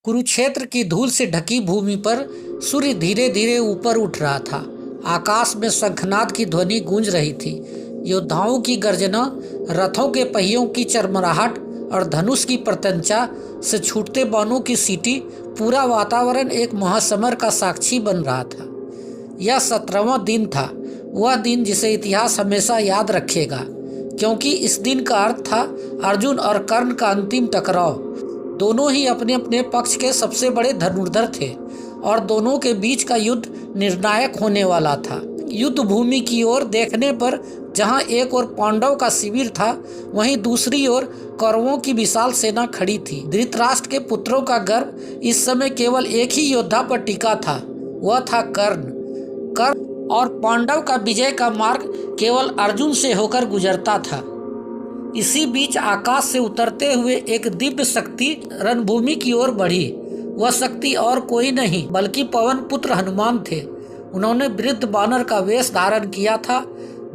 कुरुक्षेत्र की धूल से ढकी भूमि पर सूर्य धीरे धीरे ऊपर उठ रहा था। आकाश में शंखनाद की ध्वनि गूंज रही थी। योद्धाओं की गर्जना, रथों के पहियों की चरमराहट और धनुष की प्रत्यंचा से छूटते बाणों की सीटी, पूरा वातावरण एक महासमर का साक्षी बन रहा था। यह 17वां दिन था, वह दिन जिसे इतिहास हमेशा याद रखेगा, क्योंकि इस दिन का अर्थ था अर्जुन और कर्ण का अंतिम टकराव। दोनों ही अपने अपने पक्ष के सबसे बड़े धनुर्धर थे और दोनों के बीच का युद्ध निर्णायक होने वाला था। युद्ध भूमि की ओर देखने पर जहां एक ओर पांडव का शिविर था, वहीं दूसरी ओर कौरवों की विशाल सेना खड़ी थी। धृतराष्ट्र के पुत्रों का गर्व इस समय केवल एक ही योद्धा पर टिका था, वह था कर्ण। और पांडव का विजय का मार्ग केवल अर्जुन से होकर गुजरता था। इसी बीच आकाश से उतरते हुए एक दिव्य शक्ति रणभूमि की ओर बढ़ी। वह शक्ति और कोई नहीं बल्कि पवन पुत्र हनुमान थे। उन्होंने वृद्ध बानर का वेश धारण किया था।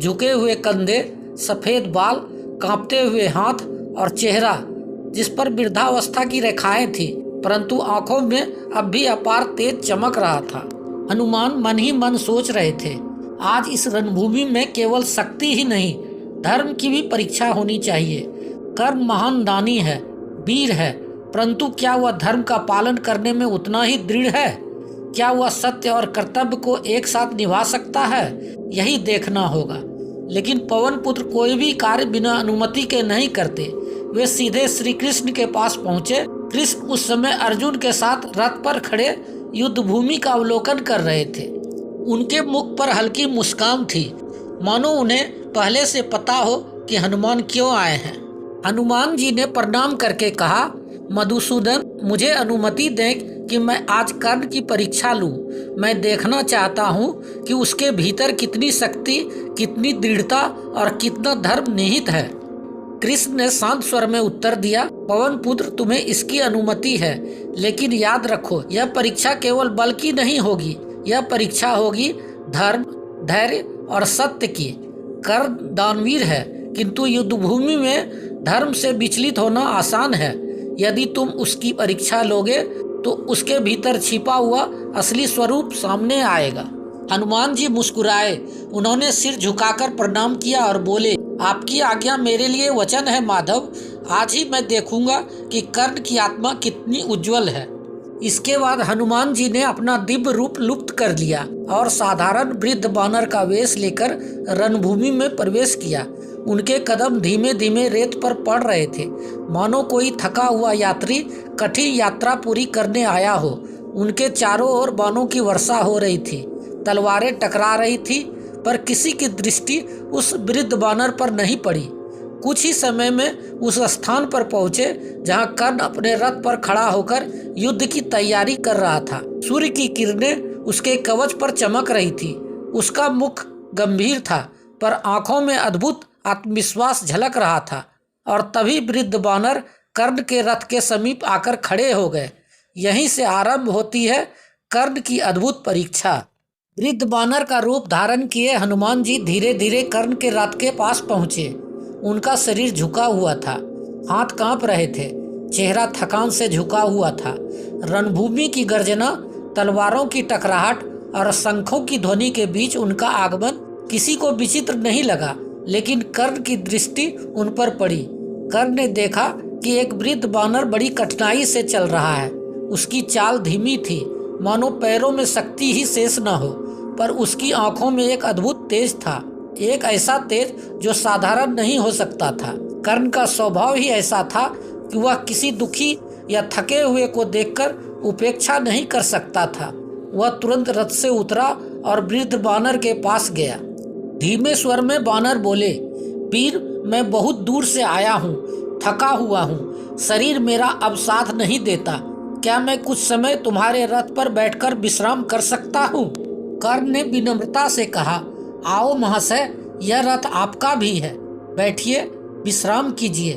झुके हुए कंधे, सफेद बाल, कांपते हुए हाथ और चेहरा जिस पर वृद्धावस्था की रेखाएं थी, परंतु आंखों में अब भी अपार तेज चमक रहा था। हनुमान मन ही मन सोच रहे थे, आज इस रणभूमि में केवल शक्ति ही नहीं, धर्म की भी परीक्षा होनी चाहिए। कर्ण महान दानी है, वीर है, परंतु क्या वह धर्म का पालन करने में उतना ही दृढ़ है? क्या वह सत्य और कर्तव्य को एक साथ निभा सकता है? यही देखना होगा। लेकिन पवन पुत्र कोई भी कार्य बिना अनुमति के नहीं करते। वे सीधे श्री कृष्ण के पास पहुंचे। कृष्ण उस समय अर्जुन के साथ रथ पर खड़े युद्ध भूमि का अवलोकन कर रहे थे। उनके मुख पर हल्की मुस्कान थी, मानो उन्हें पहले से पता हो कि हनुमान क्यों आए हैं। हनुमान जी ने प्रणाम करके कहा, मधुसूदन, मुझे अनुमति दें कि मैं आज कर्ण की परीक्षा लूं। मैं देखना चाहता हूं कि उसके भीतर कितनी शक्ति, कितनी दृढ़ता और कितना धर्म निहित है। कृष्ण ने शांत स्वर में उत्तर दिया, पवन पुत्र, तुम्हें इसकी अनुमति है, लेकिन याद रखो, यह परीक्षा केवल बल की नहीं होगी, यह परीक्षा होगी धर्म, धैर्य और सत्य की। कर्ण दानवीर है, किंतु युद्ध भूमि में धर्म से विचलित होना आसान है। यदि तुम उसकी परीक्षा लोगे तो उसके भीतर छिपा हुआ असली स्वरूप सामने आएगा। हनुमान जी मुस्कुराए। उन्होंने सिर झुकाकर प्रणाम किया और बोले, आपकी आज्ञा मेरे लिए वचन है माधव। आज ही मैं देखूंगा कि कर्ण की आत्मा कितनी उज्जवल है। इसके बाद हनुमान जी ने अपना दिव्य रूप लुप्त कर लिया और साधारण वृद्ध बानर का वेश लेकर रणभूमि में प्रवेश किया। उनके कदम धीमे धीमे रेत पर पड़ रहे थे, मानो कोई थका हुआ यात्री कठिन यात्रा पूरी करने आया हो। उनके चारों ओर बाणों की वर्षा हो रही थी, तलवारें टकरा रही थी, पर किसी की दृष्टि उस वृद्ध बानर पर नहीं पड़ी। कुछ ही समय में उस स्थान पर पहुंचे जहां कर्ण अपने रथ पर खड़ा होकर युद्ध की तैयारी कर रहा था। सूर्य की किरणें उसके कवच पर चमक रही थी। उसका मुख गंभीर था, पर आंखों में अद्भुत आत्मविश्वास झलक रहा था। और तभी वृद्ध बानर कर्ण के रथ के समीप आकर खड़े हो गए। यहीं से आरंभ होती है कर्ण की अद्भुत परीक्षा। वृद्ध बानर का रूप धारण किए हनुमान जी धीरे धीरे कर्ण के रथ के पास पहुंचे। उनका शरीर झुका हुआ था, हाथ कांप रहे थे, चेहरा थकान से झुका हुआ था। रणभूमि की गर्जना, तलवारों की टकराहट और शंखों की ध्वनि के बीच उनका आगमन किसी को विचित्र नहीं लगा, लेकिन कर्ण की दृष्टि उन पर पड़ी। कर्ण ने देखा कि एक वृद्ध बानर बड़ी कठिनाई से चल रहा है। उसकी चाल धीमी थी, मानो पैरों में शक्ति ही शेष न हो, पर उसकी आंखों में एक अद्भुत तेज था, एक ऐसा तेज जो साधारण नहीं हो सकता था। कर्ण का स्वभाव ही ऐसा था कि वह किसी दुखी या थके हुए को देखकर उपेक्षा नहीं कर सकता था। वह तुरंत रथ से उतरा और वृद्ध बानर के पास गया। धीमे स्वर में बानर बोले, वीर, मैं बहुत दूर से आया हूँ, थका हुआ हूँ, शरीर मेरा अब साथ नहीं देता। क्या मैं कुछ समय तुम्हारे रथ पर बैठकर विश्राम कर सकता हूँ? कर्ण ने विनम्रता से कहा, आओ महाशय, यह रथ आपका भी है, बैठिए, विश्राम कीजिए।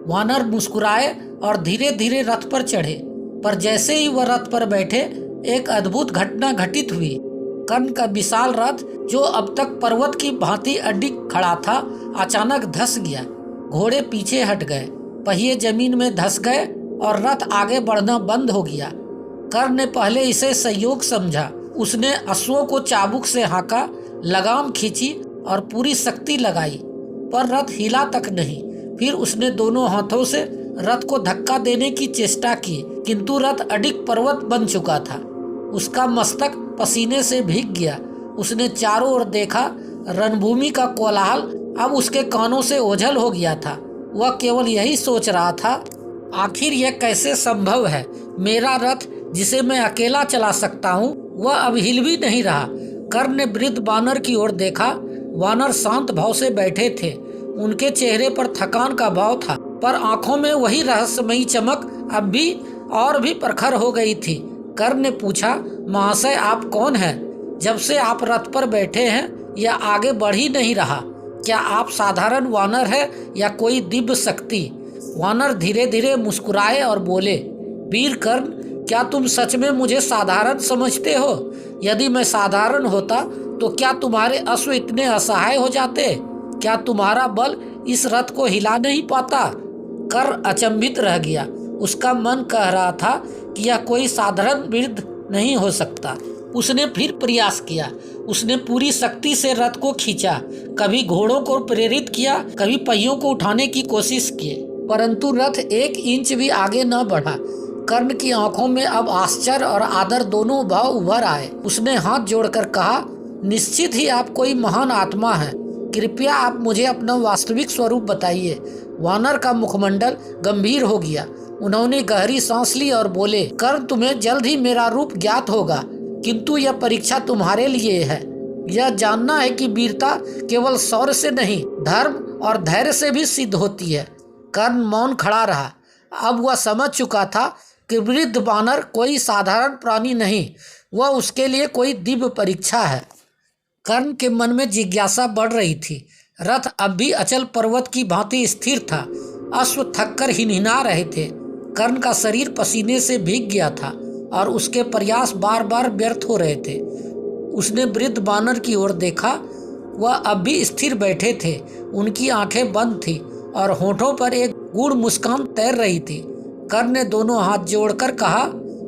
वानर मुस्कुराए और धीरे धीरे रथ पर चढ़े, पर जैसे ही वह रथ पर बैठे, एक अद्भुत घटना घटित हुई। कर्ण का विशाल रथ, जो अब तक पर्वत की भांति अडिग खड़ा था, अचानक धंस गया। घोड़े पीछे हट गए, पहिए जमीन में धंस गए और रथ आगे बढ़ना बंद हो गया। कर्ण ने पहले इसे संयोग समझा। उसने अश्वों को चाबुक से हाँका, लगाम खींची और पूरी शक्ति लगाई, पर रथ हिला तक नहीं। फिर उसने दोनों हाथों से रथ को धक्का देने की चेष्टा की, किंतु रथ अडिग पर्वत बन चुका था। उसका मस्तक पसीने से भीग गया। उसने चारों ओर देखा, रणभूमि का कोलाहल अब उसके कानों से ओझल हो गया था। वह केवल यही सोच रहा था, आखिर यह कैसे संभव है? मेरा रथ जिसे मैं अकेला चला सकता हूँ, वह अब हिल भी नहीं रहा। कर्ण ने वृद्ध बानर की ओर देखा। वानर शांत भाव से बैठे थे। उनके चेहरे पर थकान का भाव था, पर आंखों में वही रहस्यमयी चमक अब भी और भी प्रखर हो गई थी। कर्ण ने पूछा, महाशय आप कौन हैं? जब से आप रथ पर बैठे हैं यह आगे बढ़ ही नहीं रहा। क्या आप साधारण वानर है या कोई दिव्य शक्ति? वानर धीरे धीरे मुस्कुराए और बोले, वीर कर्ण, क्या तुम सच में मुझे साधारण समझते हो? यदि मैं साधारण होता तो क्या तुम्हारे अश्व इतने असहाय हो जाते? क्या तुम्हारा बल इस रथ को हिला नहीं पाता? कर्ण अचंभित रह गया। उसका मन कह रहा था कि यह कोई साधारण वृद्ध नहीं हो सकता। उसने फिर प्रयास किया। उसने पूरी शक्ति से रथ को खींचा, कभी घोड़ों को प्रेरित किया, कभी पहियों को उठाने की कोशिश की, परंतु रथ 1 इंच भी आगे न बढ़ा। कर्ण की आंखों में अब आश्चर्य और आदर दोनों भाव उभर आए। उसने हाथ जोड़कर कहा, निश्चित ही आप कोई महान आत्मा हैं। कृपया आप मुझे अपना वास्तविक स्वरूप बताइए। वानर का मुखमंडल गंभीर हो गया। उन्होंने गहरी सांस ली और बोले, कर्ण, तुम्हें जल्द ही मेरा रूप ज्ञात होगा, किंतु यह परीक्षा तुम्हारे लिए है। यह जानना है कि वीरता केवल शौर्य से नहीं, धर्म और धैर्य से भी सिद्ध होती है। कर्ण मौन खड़ा रहा। अब वह समझ चुका था कि वृद्ध बानर कोई साधारण प्राणी नहीं, वह उसके लिए कोई दिव्य परीक्षा है। कर्ण के मन में जिज्ञासा बढ़ रही थी। रथ अब भी अचल पर्वत की भांति स्थिर था। अश्व थककर हिनहिना रहे थे। कर्ण का शरीर पसीने से भीग गया था और उसके प्रयास बार बार व्यर्थ हो रहे थे। उसने वृद्ध बानर की ओर देखा। वह अब भी स्थिर बैठे थे। उनकी आंखें बंद थी और होठों पर एक गूढ़ मुस्कान तैर रही थी। कर्ण ने दोनों हाथ जोड़कर कहा,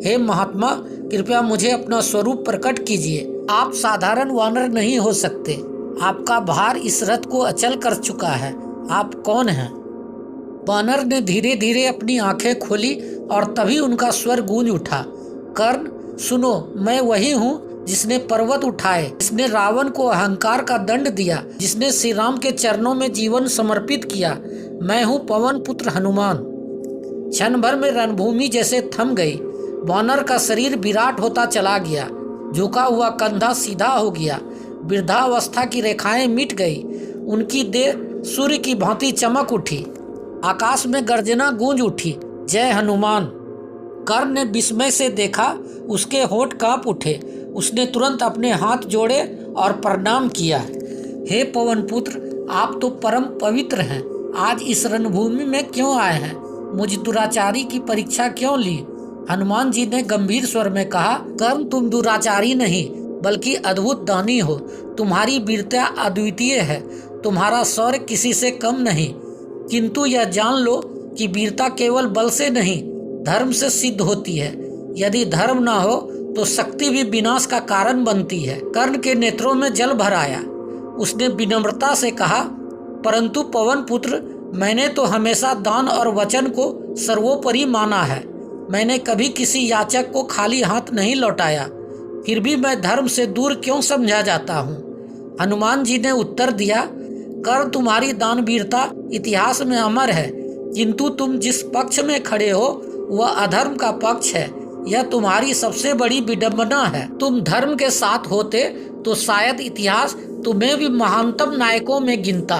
हे महात्मा, कृपया मुझे अपना स्वरूप प्रकट कीजिए। आप साधारण वानर नहीं हो सकते। आपका भार इस रथ को अचल कर चुका है। आप कौन हैं? बानर ने धीरे धीरे अपनी आंखें खोली और तभी उनका स्वर गूंज उठा, कर्ण सुनो, मैं वही हूँ जिसने पर्वत उठाए, जिसने रावण को अहंकार का दंड दिया, जिसने श्री राम के चरणों में जीवन समर्पित किया। मैं हूँ पवन पुत्र हनुमान। क्षण भर में रणभूमि जैसे थम गई। वानर का शरीर विराट होता चला गया। झुका हुआ कंधा सीधा हो गया। वृद्धावस्था की रेखाएं मिट गई। उनकी देह सूर्य की भांति चमक उठी। आकाश में गर्जना गूंज उठी, जय हनुमान। कर्ण ने विस्मय से देखा। उसके होंठ कांप उठे। उसने तुरंत अपने हाथ जोड़े और प्रणाम किया। हे पवन पुत्र, आप तो परम पवित्र हैं। आज इस रणभूमि में क्यों आए हैं? मुझ दुराचारी की परीक्षा क्यों ली? हनुमान जी ने गंभीर स्वर में कहा, कर्ण, तुम दुराचारी नहीं बल्कि अद्भुत दानी हो। तुम्हारी वीरता अद्वितीय है। तुम्हारा शौर्य किसी से कम नहीं, किंतु यह जान लो कि वीरता केवल बल से नहीं, धर्म से सिद्ध होती है। यदि धर्म न हो तो शक्ति भी विनाश का कारण बनती है। कर्ण के नेत्रों में जल भर आया। उसने विनम्रता से कहा, परंतु पवन पुत्र, मैंने तो हमेशा दान और वचन को सर्वोपरि माना है। मैंने कभी किसी याचक को खाली हाथ नहीं लौटाया। फिर भी मैं धर्म से दूर क्यों समझा जाता हूँ? हनुमान जी ने उत्तर दिया, कर्ण, तुम्हारी दानवीरता इतिहास में अमर है, किंतु तुम जिस पक्ष में खड़े हो वह अधर्म का पक्ष है। यह तुम्हारी सबसे बड़ी विडंबना है। तुम धर्म के साथ होते तो शायद इतिहास तुम्हें भी महानतम नायकों में गिनता।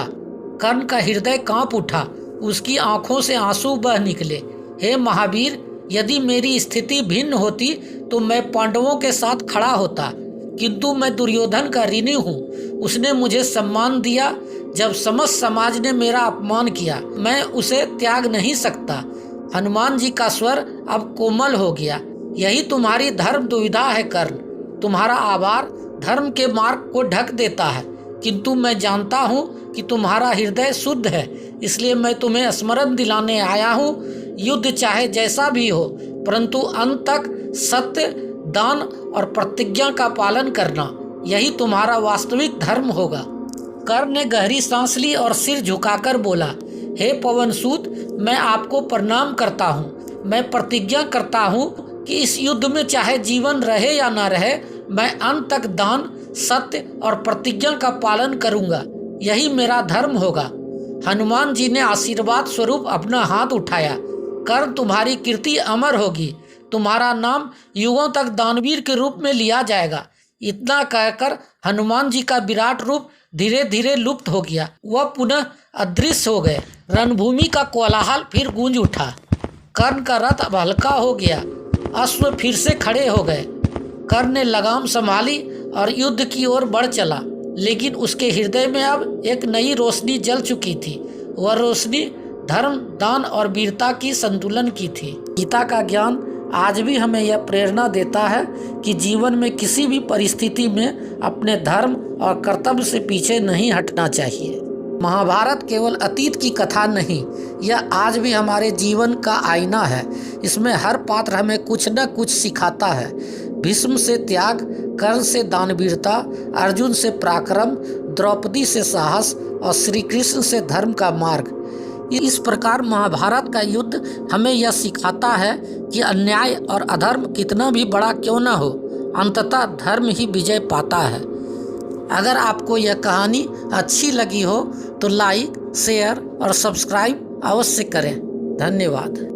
कर्ण का हृदय कांप उठा। उसकी आंखों से आंसू बह निकले। हे महावीर, यदि मेरी स्थिति भिन्न होती तो मैं पांडवों के साथ खड़ा होता, किंतु मैं दुर्योधन का ऋणी हूँ। उसने मुझे सम्मान दिया जब समस्त समाज ने मेरा अपमान किया। मैं उसे त्याग नहीं सकता। हनुमान जी का स्वर अब कोमल हो गया। यही तुम्हारी धर्म दुविधा है कर्ण। तुम्हारा आभार धर्म के मार्ग को ढक देता है, किंतु मैं जानता हूँ कि तुम्हारा हृदय शुद्ध है, इसलिए मैं तुम्हें स्मरण दिलाने आया हूँ। युद्ध चाहे जैसा भी हो, परंतु अंत तक सत्य, दान और प्रतिज्ञा का पालन करना, यही तुम्हारा वास्तविक धर्म होगा। कर्ण ने गहरी सांस ली और सिर झुकाकर बोला, हे पवनसूत, मैं आपको प्रणाम करता हूँ। मैं प्रतिज्ञा करता हूँ कि इस युद्ध में चाहे जीवन रहे या ना रहे, मैं अंत तक दान, सत्य और प्रतिज्ञा का पालन करूँगा। यही मेरा धर्म होगा। हनुमान जी ने आशीर्वाद स्वरूप अपना हाथ उठाया। कर्ण, तुम्हारी कीर्ति अमर होगी। तुम्हारा नाम युगों तक दानवीर के रूप में लिया जाएगा। इतना कहकर हनुमान जी का विराट रूप धीरे धीरे लुप्त हो गया। वह पुनः अदृश्य हो गए। रणभूमि का कोलाहल फिर गूंज उठा। कर्ण का रथ अब हल्का हो गया। अश्व फिर से खड़े हो गए। कर्ण ने लगाम संभाली और युद्ध की ओर बढ़ चला, लेकिन उसके हृदय में अब एक नई रोशनी जल चुकी थी। वह रोशनी धर्म, दान और वीरता की संतुलन की थी। गीता का ज्ञान आज भी हमें यह प्रेरणा देता है कि जीवन में किसी भी परिस्थिति में अपने धर्म और कर्तव्य से पीछे नहीं हटना चाहिए। महाभारत केवल अतीत की कथा नहीं, यह आज भी हमारे जीवन का आईना है। इसमें हर पात्र हमें कुछ न कुछ सिखाता है। भीष्म से त्याग, कर्ण से दानवीरता, अर्जुन से पराक्रम, द्रौपदी से साहस और श्री कृष्ण से धर्म का मार्ग। इस प्रकार महाभारत का युद्ध हमें यह सिखाता है कि अन्याय और अधर्म कितना भी बड़ा क्यों न हो, अंततः धर्म ही विजय पाता है। अगर आपको यह कहानी अच्छी लगी हो तो लाइक, शेयर और सब्सक्राइब अवश्य करें। धन्यवाद।